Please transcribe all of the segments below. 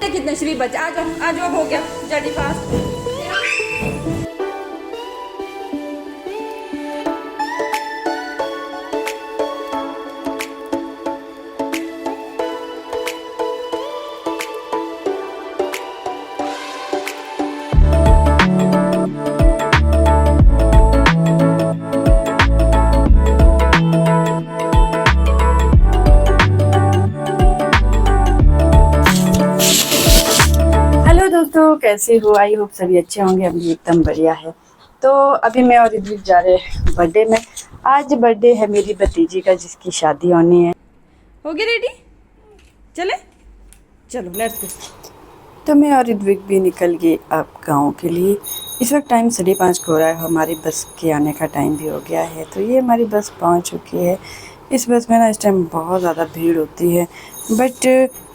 कितने श्री बच्चे आ जाओ हो गया जल्दी फास्ट। दोस्तों कैसे हो, आई होप सभी अच्छे होंगे। अभी एकदम बढ़िया है। तो अभी मैं और ऋत्विक जा रहे हैं बर्थडे में। आज बर्थडे है मेरी भतीजी का जिसकी शादी होनी है। हो गया रेडी, चले चलो लेट्स गो। तो मैं और ऋत्विक भी निकल गए अब गांव के लिए। इस वक्त टाइम 5:30 हो रहा है। हमारी बस के आने का टाइम भी हो गया है। तो ये हमारी बस पहुंच चुकी है। इस बस में ना इस टाइम बहुत ज़्यादा भीड़ होती है, बट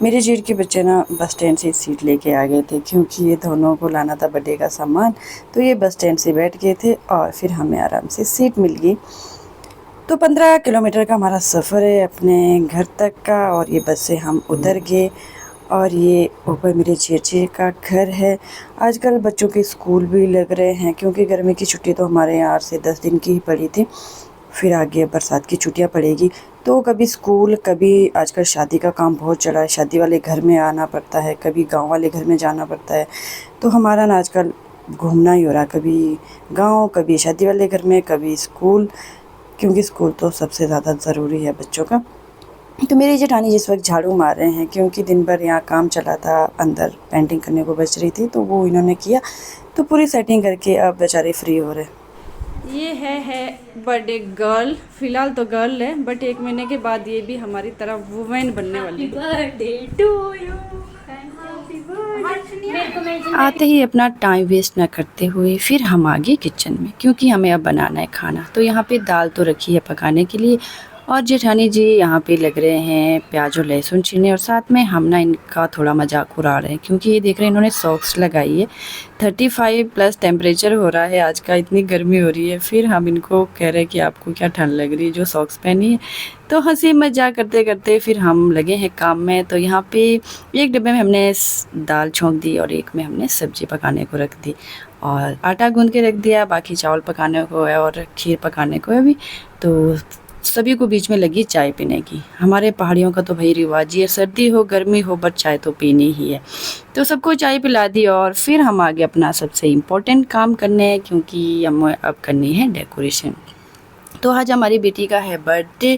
मेरे जेठ के बच्चे ना बस स्टैंड से सीट लेके आ गए थे क्योंकि ये दोनों को लाना था बर्थडे का सामान। तो ये बस स्टैंड से बैठ गए थे और फिर हमें आराम से सीट मिल गई। तो 15 किलोमीटर का हमारा सफ़र है अपने घर तक का, और ये बस से हम उतर गए। और ये ऊपर मेरे चेचे का घर है। आजकल बच्चों के स्कूल भी लग रहे हैं क्योंकि गर्मी की छुट्टी तो हमारे यहाँ 8 से 10 दिन की ही पड़ी थी। फिर आगे बरसात की छुट्टियाँ पड़ेगी तो कभी स्कूल, कभी आजकल शादी का काम बहुत चला है, शादी वाले घर में आना पड़ता है, कभी गांव वाले घर में जाना पड़ता है। तो हमारा ना आजकल घूमना ही हो रहा, कभी गांव, कभी शादी वाले घर में, कभी स्कूल, क्योंकि स्कूल तो सबसे ज़्यादा ज़रूरी है बच्चों का। तो मेरी जेठानी जिस वक्त झाड़ू मार रहे हैं क्योंकि दिन भर यहाँ काम चला था, अंदर पेंटिंग करने को बच रही थी तो वो इन्होंने किया। तो पूरी सेटिंग करके अब बेचारे फ्री हो रहे। ये है बर्थडे गर्ल, फिलहाल तो गर्ल है बट 1 महीने के बाद ये भी हमारी तरह वुमेन बनने वाली है। Birthday to you. आते ही अपना टाइम वेस्ट ना करते हुए फिर हम आ गए किचन में क्योंकि हमें अब बनाना है खाना। तो यहाँ पे दाल तो रखी है पकाने के लिए, और जेठानी जी यहाँ पे लग रहे हैं प्याज और लहसुन छीलने, और साथ में हम ना इनका थोड़ा मजाक उड़ा रहे हैं क्योंकि ये देख रहे हैं इन्होंने सॉक्स लगाई है। 35+ टेम्परेचर हो रहा है आज का, इतनी गर्मी हो रही है। फिर हम इनको कह रहे हैं कि आपको क्या ठंड लग रही है जो सॉक्स पहनी है। तो हंसी मजाक करते करते फिर हम लगे हैं काम में। तो यहाँ पे एक डब्बे में हमने दाल छोंक दी और एक में हमने सब्जी पकाने को रख दी, और आटा गूंद के रख दिया। बाकी चावल पकाने को है और खीर पकाने को है अभी। तो सभी को बीच में लगी चाय पीने की। हमारे पहाड़ियों का तो भाई रिवाज ही है, सर्दी हो गर्मी हो बट चाय तो पीनी ही है। तो सबको चाय पिला दी और फिर हम आगे अपना सबसे इम्पोर्टेंट काम करने, क्योंकि हम अब करनी है डेकोरेशन। तो आज हमारी बेटी का है बर्थडे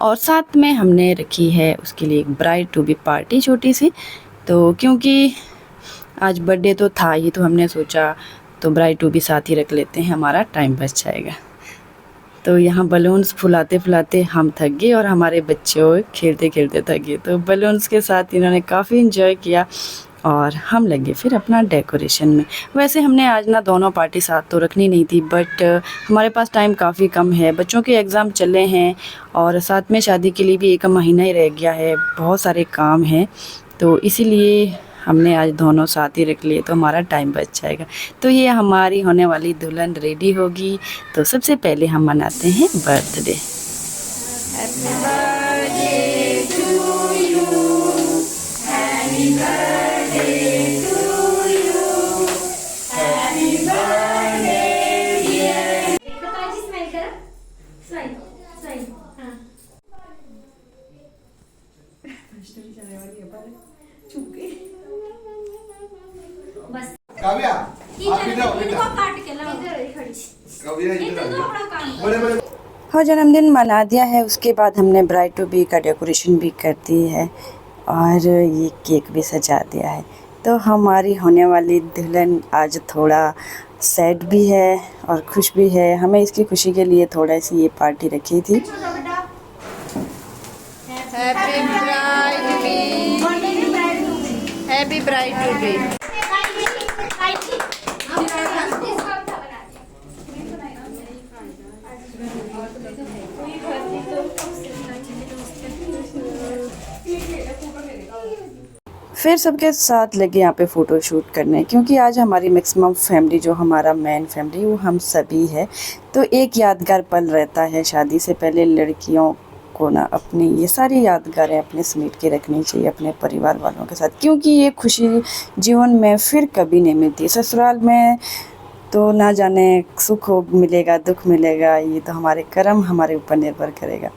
और साथ में हमने रखी है उसके लिए एक ब्राइड टू बी पार्टी छोटी सी। तो क्योंकि आज बर्थडे तो था ही तो हमने सोचा तो ब्राइड टू बी साथ ही रख लेते हैं, हमारा टाइम बच जाएगा। तो यहाँ बलून्स फुलाते फुलाते हम थक गए और हमारे बच्चे खेलते खेलते थक गए। तो बलून्स के साथ इन्होंने काफ़ी इन्जॉय किया और हम लगे फिर अपना डेकोरेशन में। वैसे हमने आज ना दोनों पार्टी साथ तो रखनी नहीं थी, बट हमारे पास टाइम काफ़ी कम है, बच्चों के एग्ज़ाम चले हैं और साथ में शादी के लिए भी 1 महीना ही रह गया है, बहुत सारे काम हैं। तो इसीलिए हमने आज दोनों साथ ही रख लिए तो हमारा टाइम बच जाएगा। तो ये हमारी होने वाली दुल्हन रेडी होगी। तो सबसे पहले हम मनाते हैं birthday. Happy birthday to you, happy birthday to you, happy birthday dear. बताइए स्माइल करो, स्माइल स्माइल। हाँ बस काव्या आप इधर आओ बेटा। काट के लाओ इधर खड़ी। काव्या इधर तो आओ। अपना काम बड़े बड़े और जन्मदिन मना दिया है, उसके बाद हमने ब्राइड टू बी का डेकोरेशन भी कर दी है और ये केक भी सजा दिया है। तो हमारी होने वाली दुल्हन आज थोड़ा सैड भी है और खुश भी है। हमें इसकी खुशी के लिए थोड़ा सी ये पार्टी रखी थी। Happy bride be, happy bride to be. फिर सबके साथ लगे यहाँ पे फ़ोटो शूट करने, क्योंकि आज हमारी मैक्सिमम फैमिली, जो हमारा मेन फैमिली, वो हम सभी है। तो एक यादगार पल रहता है शादी से पहले लड़कियों को ना अपनी ये सारी यादगारें अपने समेट के रखनी चाहिए अपने परिवार वालों के साथ, क्योंकि ये खुशी जीवन में फिर कभी नहीं मिलती। ससुराल में तो ना जाने सुख हो मिलेगा दुख मिलेगा, ये तो हमारे कर्म हमारे ऊपर निर्भर करेगा।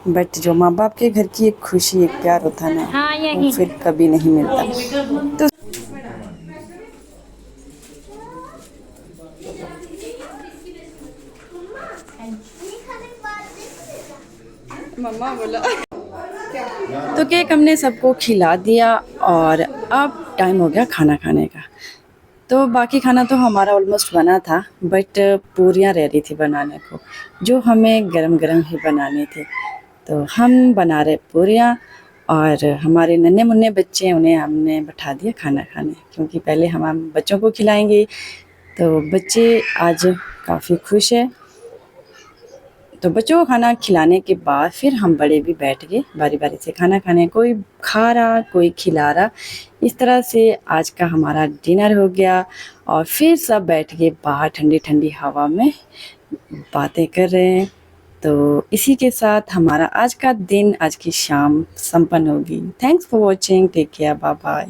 बट जो माँ बाप के घर की एक खुशी एक प्यार होता है ना, वो फिर कभी नहीं मिलता। तो मम्मा बोला। तो केक हमने सबको खिला दिया और अब टाइम हो गया खाना खाने का। तो बाकी खाना तो हमारा ऑलमोस्ट बना था, बट पूरियाँ रह रही थी बनाने को, जो हमें गरम गरम ही बनानी थी। तो हम बना रहे पूरियाँ और हमारे नन्हे मुन्ने बच्चे हैं, उन्हें हमने बैठा दिया खाना खाने, क्योंकि पहले हम बच्चों को खिलाएंगे। तो बच्चे आज काफ़ी खुश है। तो बच्चों को खाना खिलाने के बाद फिर हम बड़े भी बैठ गए बारी बारी से खाना खाने, कोई खा रहा कोई खिला रहा। इस तरह से आज का हमारा डिनर हो गया और फिर सब बैठ के बाहर ठंडी ठंडी हवा में बातें कर रहे हैं। तो इसी के साथ हमारा आज का दिन, आज की शाम संपन्न होगी। Thanks for watching, take care, bye bye.